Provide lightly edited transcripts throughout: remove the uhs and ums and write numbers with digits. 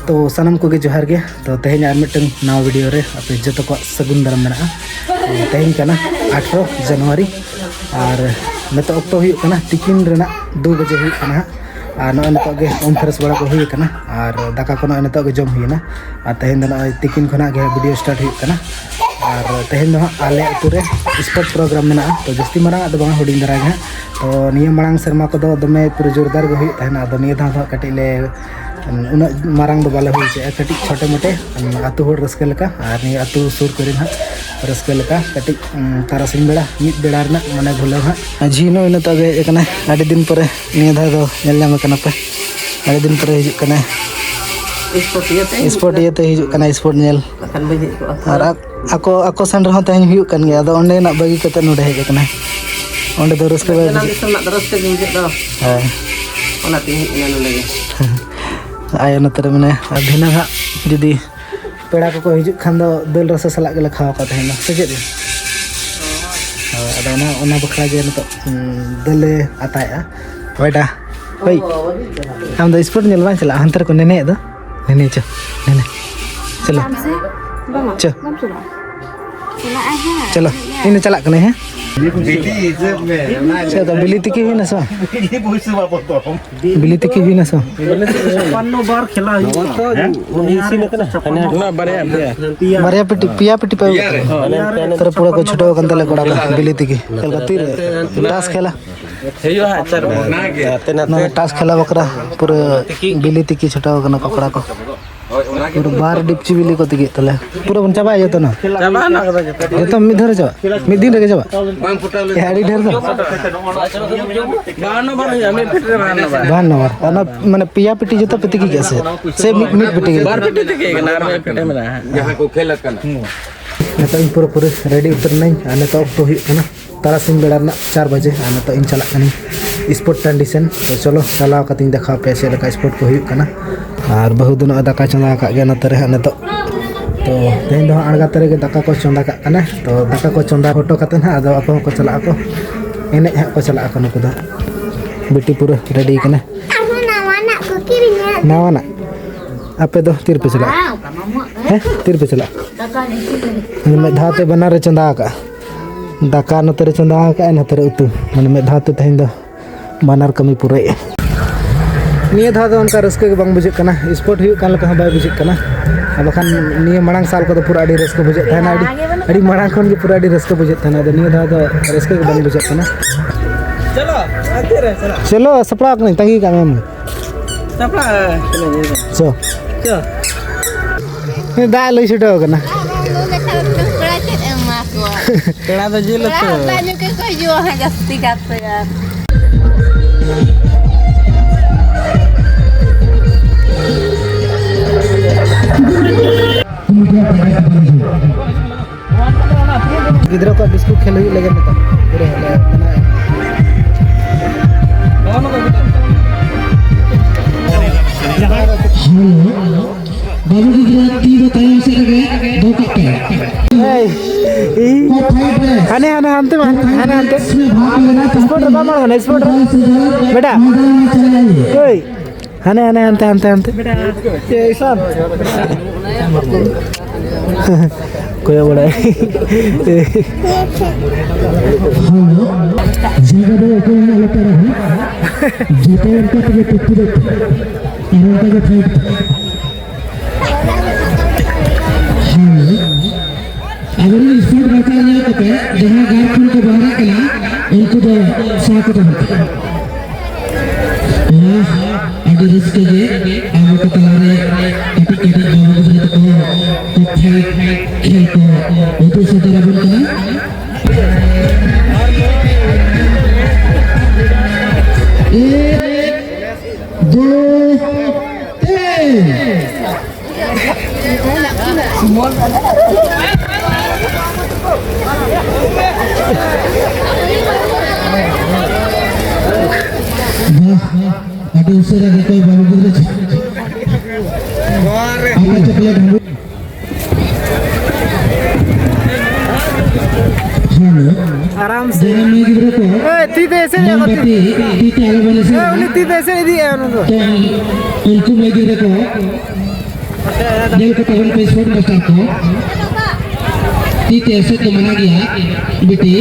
तो सानम को जोहार गे तो तेहें आर मिटन नवा वीडियो रे आपे जतो को सगुन दाराम मेना तेहें काना 18 जनवरी और नतो अक्तो हुई काना तिकिन रेना 2 बजे हुई काना और नय नतो गे उम फ्रेश बड़ा को हुई काना और दाका को नय नतो गे जम हुईना और तेहें द नय तिकिन खना गे वीडियो स्टार्ट हुई काना और तेहें द आले अतु रे स्पोर्ट प्रोग्राम मेना तो जस्ती मारा द बंग हुडिंग दरा गे तो निया मांग शर्मा को दमे पूरा जोरदार गो हुई तहना द निया दा कटी ले उन मारंग बाले हुई कटी छोटे मोटे आतु होड़ रस्के लेका और नहीं आतु सुर करे हाँ रस्के लेका कटी तारासिंग बेड़ा मिद बेड़ा रना माने भूले हाँ झीनो इन तगे एकना आदि दिन पर निया धा दो नेल नाम कना पे आदि दिन पर हिजुक कना स्पोर्ट येते हिजुक कना स्पोर्ट नेल और ako san रहा तहन हुई कन गया तो ओंडे ना बगी कते नोडे हेज कना ओंडे दो रस्के बे रस्के गे दो हां ओना तिन इन लगे आया नतर मैंने भिना हाँ जुदी पेड़ा को हिजुक खान दल रस साला के खावा का तहना सजे अदा बखरा जे नतो दले आताया बेटा ओई हम द स्पोर्ट नेल बां चला हंतर को नेने दो नेने चो नेने चलो चो चलो इन चला कने हैं तो बिली तिकी हुई ना सो बिली तिकी हुई ना सो पन्नो बार खेला बारिया पिटी पिया पिटी पे तर पूरा को छुटो कंतले कोड़ा बिली तिकी खेल तीर टास खेला ना टास खेला बकरा पूरा बिली तिकी छुटाओ कना पकड़ा को पूरा बार डिपची बिली को तिकी तले पूरा बन चाबा जतो ना चाबा ना जतो मिद धरे चाबा मिद दिन रे चाबा बांग फुटाले हाड़ी ढेर दो बान नंबर अना माने पिया पिटी जतो पिटी की से मिद पिटी बार पिटी तिकी ना रे पिटे में जहां को खेलत कना नतो पूरा पूरा रेडी उतर नहीं आने तो तो हुई कना तारासिंग बेड़ा 4 बजे आने तो इन चला कनी स्पोर्ट कंडीशन तो चलो चलाव कतिन देखा पे से लका स्पोर्ट को हुई कना और बहुत दिन दाका चंदा का गया नतरे हने तो तेन दो अड़गा तरे के दाका को चंदा का कना तो दाका को चंदा फोटो कते ना आदो आपो को चला को एने को चला को नको दा बेटी पूरा रेडी कना नावाना आपे दो तीर पे चला है तीर पे चला में धाते बना रे चंदा का दाका नतरे चंदा का नतरे उतु माने में धाते तेन दो बानर कमी पूरे निया धा उनका रस्के के बांग बुझे कना स्पोर्ट हुई कान लका बाय बुझे कना बखान निया मांग साल को पूरा अड़ी रस्के बुझे थाना अड़ी मांग खन के पूरा अड़ी रस्के बुझे थाना निया धा रस्के के बांग बुझे कना चलो आते रे चलो सपड़ा नहीं तंगी का मैम सपड़ा चलो चलो दा लई छुटो कना पेड़ा तो जेल तो बानु के कोई जो है जस्ती करते यार गिद्रो को बिस्कुट खेल हुई लगे तो पूरे बाबू गिद्रो तीन टाइम से लगे 2 कट्टे हने हने हंते हने हंते स्पोर्ट रा मार हने स्पोर्ट बेटा ओए हने हने हंते हंते हंते ये ईशान कोई बड़ा जगह दे कोई ना लेकर है जूते उनका तो पिट्टी दे इनका के फाइट अगर स्पीड रखा जाए तो जहां गार्ड को बाहर कला इनको तो साथ होता है अगर इसके लिए आगे को तलारे कटी बाबू से तो खेल को वो से तरह बन कना एक दो तीन अभी उससे लगे कोई बाबू गुजरे आपका चपले ढंगू आराम से तीते ऐसे तीते आगे वाले से उन्हें तीते ऐसे नहीं दिया उन्होंने तो उनको मैं गिरे को Yang ketahuan Facebook Master ko. Titi ऐसे तो मना गया बेटी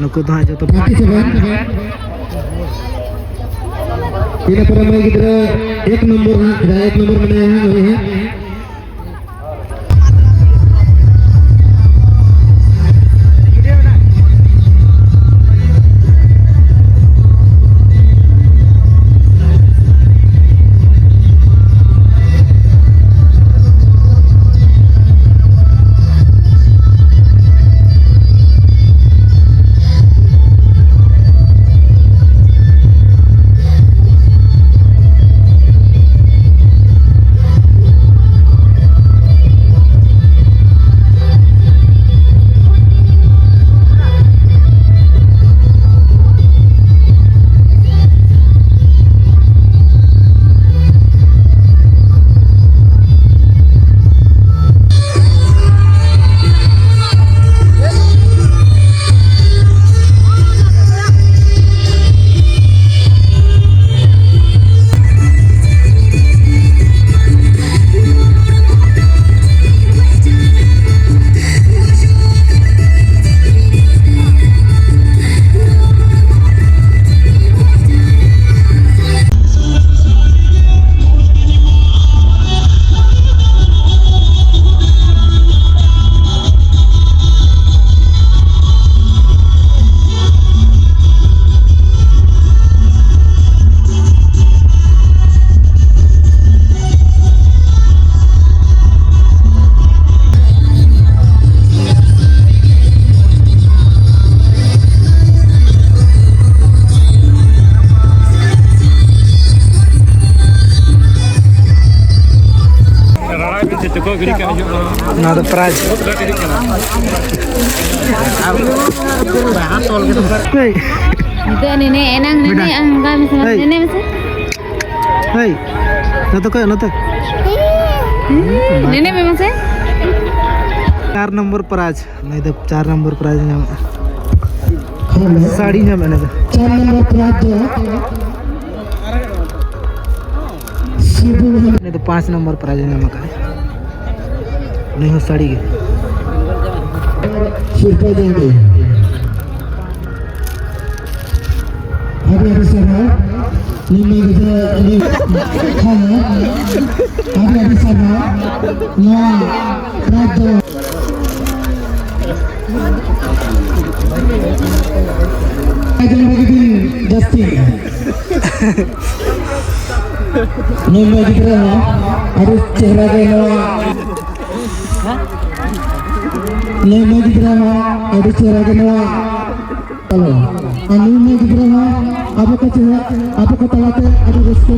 नुकु तो हाँ जो तो Ini pertama kita एक नंबर बनाया है Another prize. Hey. Itu nenek enang nenek angkat misalnya nenek mesti. Hey. Nato kayo nato. Nenek memang saya? 4 number prize नहीं तो 4 नंबर प्राइज नाम हेलो साड़ी नाम है ना 4 नंबर प्राप्त जो शिबू नहीं तो 5 नंबर प्राइज नाम का नहीं हो साड़ी के शिल्पा देंगे अभी सर निम्न गजर खाना अभी सर ना प्राप्त Justin Nomor kita harus cehra kena Nomor kita harus cehra kena kalau nomor kita apa kata late ada restu